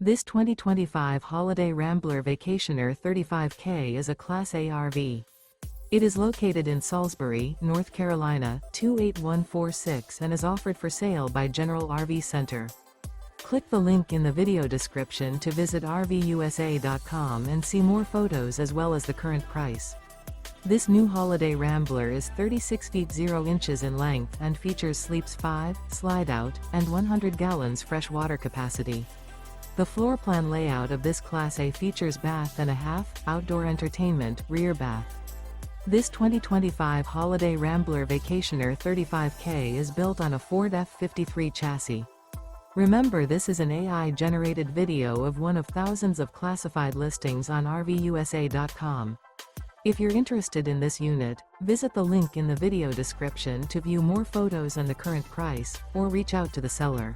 This 2025 Holiday Rambler Vacationer 35K is a Class A RV. It is located in Salisbury, North Carolina, 28146 and is offered for sale by General RV Center. Click the link in the video description to visit RVUSA.com and see more photos as well as the current price. This new Holiday Rambler is 36 feet 0 inches in length and features sleeps 5, Slideout, and 100 gallons fresh water capacity. The floor plan layout of this Class A features bath and a half, outdoor entertainment, rear bath. This 2025 Holiday Rambler Vacationer 35K is built on a Ford F-53 chassis. Remember, this is an AI-generated video of one of thousands of classified listings on RVUSA.com. If you're interested in this unit, visit the link in the video description to view more photos and the current price, or reach out to the seller.